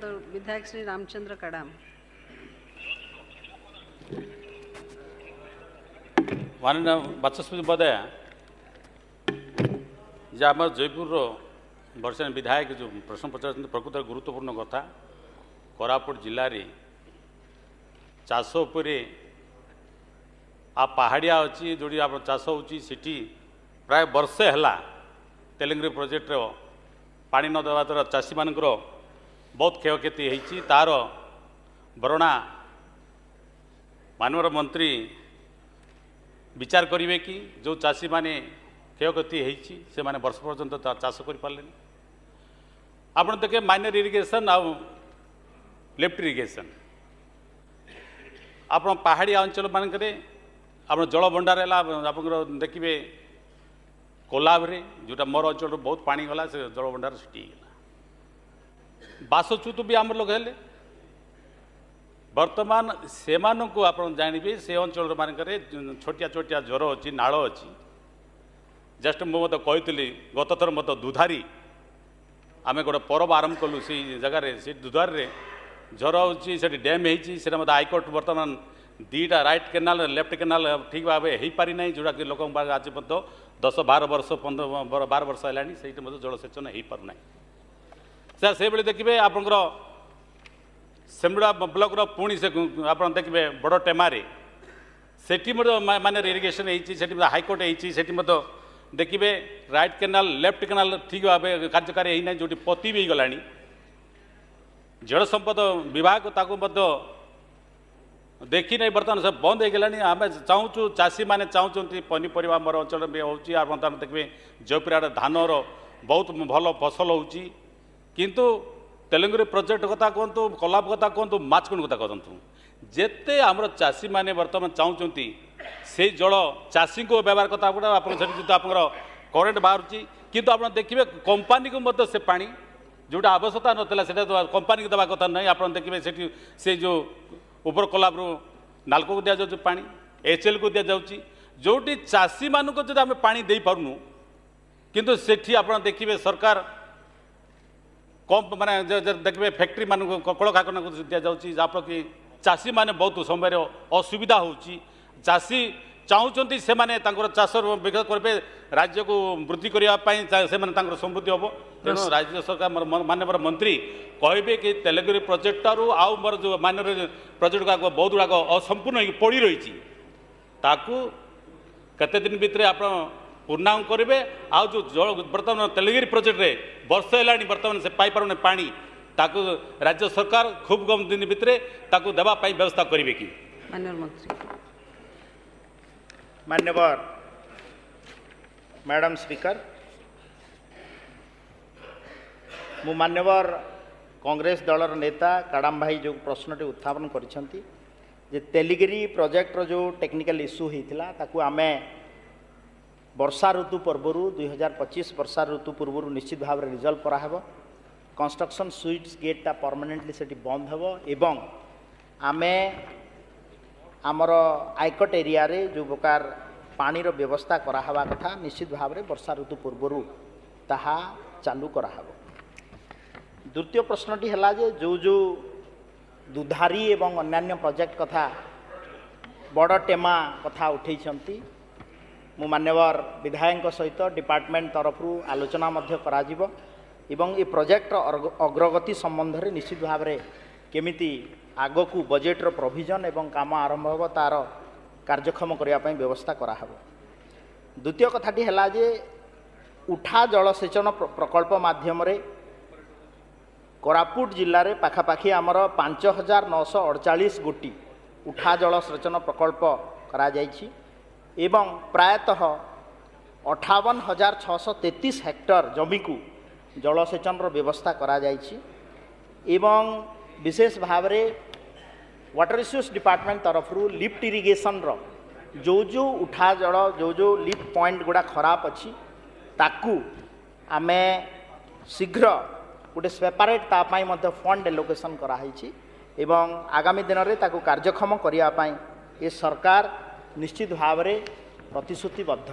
तो विधायक श्री रामचंद्र कड़ाम। माननीय बाचस्पति महोदय जे आम जयपुर वर्षा विधायक जो प्रश्न पचार प्रकृत गुरुत्वपूर्ण कथा कोरापुट जिले में चाष उपरे आ पहाड़िया अच्छी जो आप चाष होती प्राय वर्षे है तेलंगी प्रोजेक्ट पानी न देवा द्वारा चाषी मान बहुत क्षयक्षति होती तार बरणा माननीय मंत्री विचार करेंगे कि जो चाषी माने क्षयक्षति होती से माने वर्ष पर्यंत चाष कर पारे आप देखे माइनर इरिगेशन आउ लिफ्ट इरिगेशन आप पहाड़िया अंचल मानक आप जल भंडार है आप देखिए कोलाब जोटा मोर अंचल बहुत पानी गला से जल भंडार सीटीगला बासच्युत भी आम लोग हेले वर्तमान से आप जानवे से अंचल मानक छोटिया छोटिया ज्वर अच्छी नाल अच्छी जस्ट मुझे कही गत थर मत दुधारी आम गोटे परब आरंभ कलु से जगार से दुधारी ज्वर होती डैम होती मत हाईकोर्ट बर्तमान दीटा राइट केनाल लेफ्ट केनाल ठीक भाव हो पारि ना जोटा कि लोक आज मत 10-12 वर्ष 12 वर्ष है जलसेचन हो पारना सर से बेले देखिए आपंकर सेमड़ा ब्लॉक पुणी से आप देखिए बड़ टेमारे सेठी माने इरिगेशन होती हाईकोर्ट होती देखिए राइट केनाल लेफ्ट केनाल ठीक भाव कार्यकारी होना जो पति भी गला जल संपद विभाग देखी नहीं बर्तमान सब बंद हो गलानी आम चाहूँ चाषी मैंने चाहूँ पनीपरिया मोर अंचल में होती देखिए जयपुर धानर बहुत भल फसल होती किंतु तेलंगी प्रोजेक्ट कथा कहतु कलाप कथा कहतु माचकुंड कथा कहतु जिते आम चाषी मैंने बर्तमान चाहूँगी से जल चाषी को व्यवहार कथा गुड़ा आप करेन्ट बाहर किंतु आप देखिए कंपानी को से पानी जोटा आवश्यकता नाला कंपानी को देवा कथा नहीं आप देखिए से जो ऊपर कोलाब्रु नालको को दि जाऊँ पानी एचएल को दि जाऊँ जोटी चाषी मानक जो आम पा दे पारूँ किंतु सेठी आप देखिए सरकार कम माने देखिए फैक्ट्री मान कल कारखाना को दि जाऊँगी जहाँफल कि चाषी मैंने बहुत समय असुविधा होची चाषी चाहूँगी से चाष विकास करेंगे राज्य को वृद्धि करने से समृद्धि हम तेणु राज्य सरकार माननीय मंत्री कहे कि तेलंगी प्रोजेक्ट आउ मोर जो माइनर प्रोजेक्ट गुड़ाक बहुत गुड़ाक असंपूर्ण पड़ी रही केते दिन भितर आप पूर्णांग करेंगे आउ जो जल बर्तमान तेलंगी प्रोजेक्ट रे वर्ष है बर्तमान से पाई पारुने पानी ताकू राज्य सरकार खूब कम दिन भितर ताकू देवाई व्यवस्था करेंगे कि माननीय मंत्री मान्यवर मैडम स्पीकर मु मान्यवर कांग्रेस दलर नेता काड़ाम भाई जो प्रश्नटी उत्थापन करिसेंती जे तेलंगी प्रोजेक्ट रो जो टेक्निकल इश्यू होता ताकू आमे वर्षा ऋतु पूर्व 2025 वर्षा ऋतु पूर्व निश्चित भाव में रिजल्व कराहब कंस्ट्रक्शन स्विच गेटा परमानेंटली से बंद हेब एवं आमे आमर आईकट एरिया रे जो प्रकार पानी रो व्यवस्था कराहबा कथा निश्चित भाव में वर्षा ऋतु पूर्व ताहा चालू कराहब द्वितीय प्रश्नटी है जो जो दुधारी एवं अन्यान्य प्रोजेक्ट कथा बड़ टेमा कथा उठेइछंती मु मान्यवर विधायक सहित डिपार्टमेंट तरफ आलोचना करा एवं ये प्रोजेक्ट अग्रगति संबंध में निश्चित भाव में केमिति आग को बजेट रो प्रोविजन एवं काम आरंभ हो तार कार्यक्षम करने व्यवस्था कराहब द्वितीय कथाटी है जे उठा जलसेचन प्रकल्प माध्यम कोरापुट जिले में पाखापाखि आमर 5948 गोटी उठा जलसेचन प्रकल्प करा जायछि एवं प्रायतः 58,633 हेक्टर जमी को जलसेचन व्यवस्था करा जायछि एवं विशेष भाव में वाटर रिसोर्स डिपार्टमेंट तरफ लिफ्ट इरिगेशन जो जो उठा जल जो जो लिफ्ट पॉइंट गुड़ा खराब अच्छी ताकू आमे शीघ्र गोटे सेपारेट तापाई मध्य फंड एलोकेशन कराई एवं आगामी दिन में ताकू कार्यक्षम करने ये सरकार निश्चित भाव में प्रतिश्रुतिबद्ध।